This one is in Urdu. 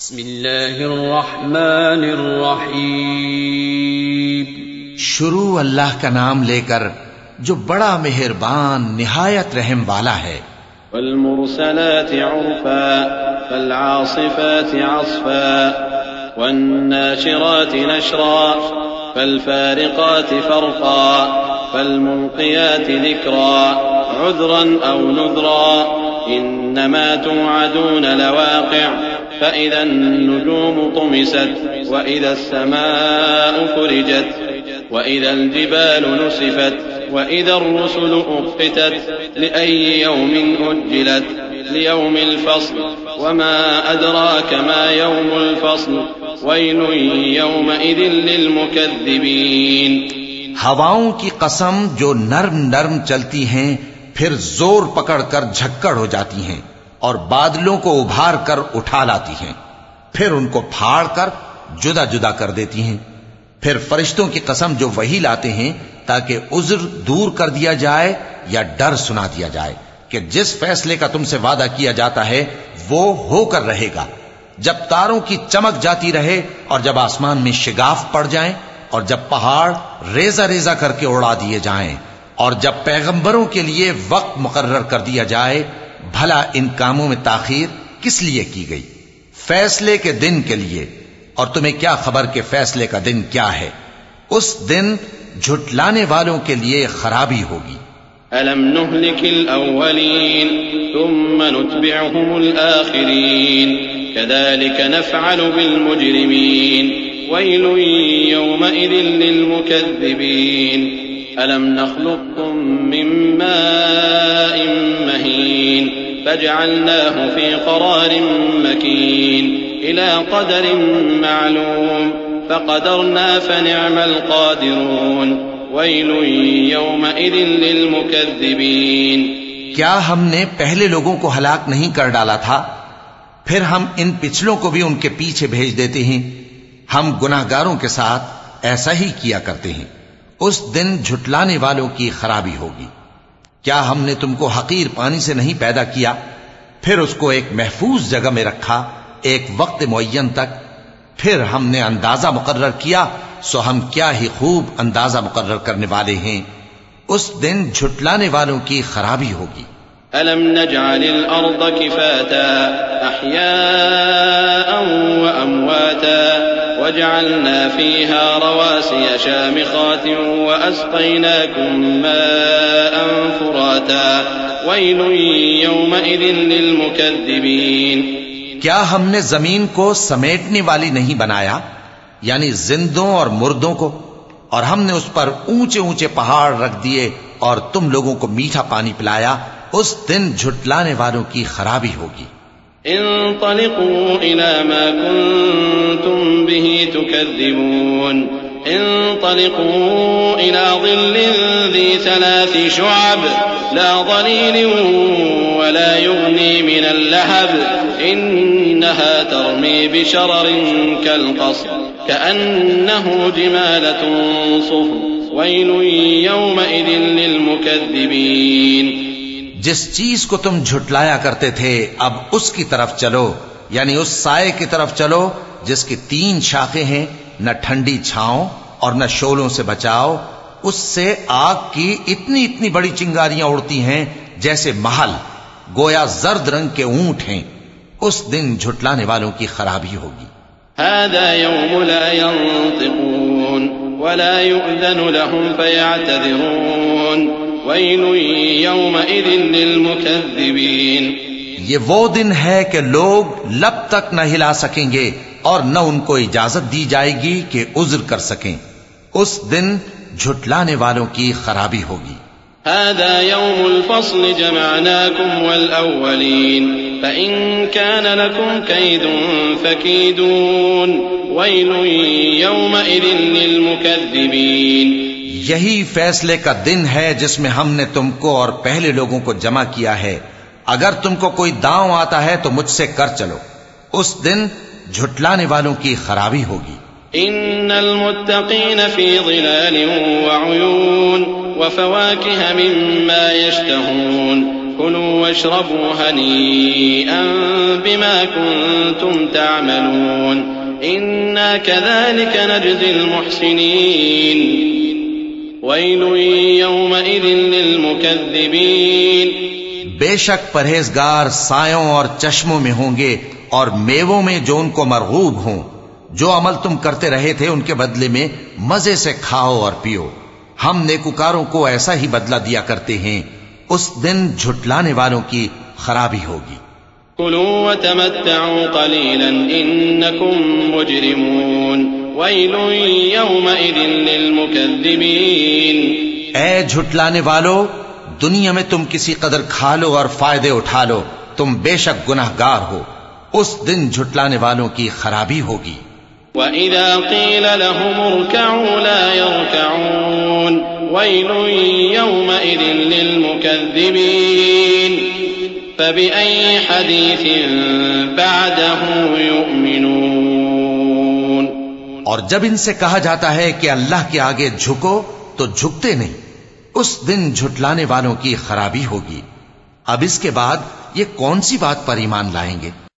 بسم اللہ الرحمن الرحیم۔ شروع اللہ کا نام لے کر جو بڑا مہربان نہایت رحم والا ہے۔ والمرسلات عرفا فالعاصفات عصفا والناشرات نشرا فالفارقات فرقا فالملقيات ذكرا عذرا أو نذرا إنما توعدون لواقع فإذا النجوم طمست وإذا السماء فرجت وإذا الجبال نسفت وإذا الرسل أقتت لأي يوم أجلت ليوم الفصل وما أدراك ما يوم الفصل ويل يومئذ للمكذبين۔ ہواؤں کی قسم جو نرم نرم چلتی ہیں پھر زور پکڑ کر جھکڑ ہو جاتی ہیں اور بادلوں کو ابھار کر اٹھا لاتی ہیں، پھر ان کو پھاڑ کر جدا جدا کر دیتی ہیں۔ پھر فرشتوں کی قسم جو وحی لاتے ہیں تاکہ عذر دور کر دیا جائے یا ڈر سنا دیا جائے کہ جس فیصلے کا تم سے وعدہ کیا جاتا ہے وہ ہو کر رہے گا، جب تاروں کی چمک جاتی رہے اور جب آسمان میں شگاف پڑ جائیں اور جب پہاڑ ریزہ ریزہ کر کے اڑا دیے جائیں اور جب پیغمبروں کے لیے وقت مقرر کر دیا جائے۔ بھلا ان کاموں میں تاخیر کس لیے کی گئی؟ فیصلے کے دن کے لیے، اور تمہیں کیا خبر کہ فیصلے کا دن کیا ہے؟ اس دن جھٹلانے والوں کے لیے خرابی ہوگی۔ أَلَمْ نُهْلِكِ الْأَوَّلِينَ ثُمَّ نُتْبِعُهُمُ الْآخِرِينَ كَذَلِكَ نَفْعَلُ بِالْمُجْرِمِينَ وَيْلٌ يَوْمَئِذٍ لِلْمُكَذِّبِينَ أَلَمْ نَخْلُقكُّم مِّن مَّاءٍ مَّهِينٍ فَجَعَلْنَاهُ فِي قَرَارٍ مَّكِينٍ إِلَى قَدَرٍ مَّعْلُومٍ فَقَدَرْنَا فَنِعْمَ الْقَادِرُونَ وَيْلٌ يَوْمَئِذٍ لِلْمُكَذِّبِينَ۔ کیا ہم نے پہلے لوگوں کو ہلاک نہیں کر ڈالا تھا؟ پھر ہم ان پچھلوں کو بھی ان کے پیچھے بھیج دیتے ہیں۔ ہم گناہگاروں کے ساتھ ایسا ہی کیا کرتے ہیں۔ اس دن جھٹلانے والوں کی خرابی ہوگی۔ کیا ہم نے تم کو حقیر پانی سے نہیں پیدا کیا، پھر اس کو ایک محفوظ جگہ میں رکھا ایک وقت معین تک، پھر ہم نے اندازہ مقرر کیا، سو ہم کیا ہی خوب اندازہ مقرر کرنے والے ہیں۔ اس دن جھٹلانے والوں کی خرابی ہوگی۔ أَلَمْ نَجْعَلِ الْأَرْضَ كِفَاتًا أَحْيَاءً وَأَمْوَاتًا وَجَعَلْنَا فِيهَا رَوَاسِيَ شَامِخَاتٍ وَأَسْقَيْنَاكُم مَّاءً فُرَاتًا وَيْلٌ يَوْمَئِذٍ لِلْمُكَذِّبِينَ۔ کیا ہم نے زمین کو سمیٹنے والی نہیں بنایا، یعنی زندوں اور مردوں کو، اور ہم نے اس پر اونچے اونچے پہاڑ رکھ دیے اور تم لوگوں کو میٹھا پانی پلایا۔ اس دن جھٹلانے والوں کی خرابی ہوگی۔ انطلقوا إلى ما كنتم به تكذبون انطلقوا إلى ظل ذي 3 شعب لا ظليل ولا يغني من اللهب إنها ترمي بشرر كالقصر كأنه جمالة صفر ويل يومئذ للمكذبين۔ جس چیز کو تم جھٹلایا کرتے تھے اب اس کی طرف چلو، یعنی اس سائے کی طرف چلو جس کی 3 شاخیں ہیں، نہ ٹھنڈی چھاؤں اور نہ شعلوں سے بچاؤ۔ اس سے آگ کی اتنی اتنی بڑی چنگاریاں اڑتی ہیں جیسے محل، گویا زرد رنگ کے اونٹ ہیں۔ اس دن جھٹلانے والوں کی خرابی ہوگی۔ هذا يوم لا ينطقون ولا يؤذن لهم فيعتذرون وَيْلٌ يَوْمَئِذٍ لِلْمُكَذِّبِينَ۔ یہ وہ دن ہے کہ لوگ لب تک نہ ہلا سکیں گے اور نہ ان کو اجازت دی جائے گی کہ عذر کر سکیں۔ اس دن جھٹلانے والوں کی خرابی ہوگی۔ هذا يوم الفصل جمعناكم والأولين فإن كان لكم كيد فكيدون ويل يومئذ للمكذبين۔ یہی فیصلے کا دن ہے جس میں ہم نے تم کو اور پہلے لوگوں کو جمع کیا ہے۔ اگر تم کو کوئی داؤں آتا ہے تو مجھ سے کر چلو۔ اس دن جھٹلانے والوں کی خرابی ہوگی۔ ان المتقین فی ظلال وعیون وفواکہ مما یشتہون كلوا واشربوا هنيئا بما كنتم تعملون إنا كذلك نجزي المحسنين ويل يومئذ للمكذبين بے شک پرہیزگار سایوں اور چشموں میں ہوں گے اور میووں میں جو ان کو مرغوب ہوں. جو عمل تم کرتے رہے تھے ان کے بدلے میں مزے سے کھاؤ اور پیو. ہم نیکوکاروں کو ایسا ہی بدلہ دیا کرتے ہیں. اس دن جھٹلانے والوں کی خرابی ہوگی. كلوا وتمتعوا قليلا إنكم مجرمون ويل يومئذ للمكذبين. اے جھٹلانے والو، دنیا میں تم کسی قدر کھا لو اور فائدے اٹھا لو، تم بے شک گناہگار ہو. اس دن جھٹلانے والوں کی خرابی ہوگی. وَإِذَا قِيلَ لَهُمُ ارْكَعُوا لَا يَرْكَعُونَ وَيْلٌ يَوْمَئِذٍ لِّلْمُكَذِّبِينَ فَبِأَيِّ حَدِيثٍ بَعْدَهُ يُؤْمِنُونَ. اور جب ان سے کہا جاتا ہے کہ اللہ کے آگے جھکو تو جھکتے نہیں. اس دن جھٹلانے والوں کی خرابی ہوگی. اب اس کے بعد یہ کون سی بات پر ایمان لائیں گے؟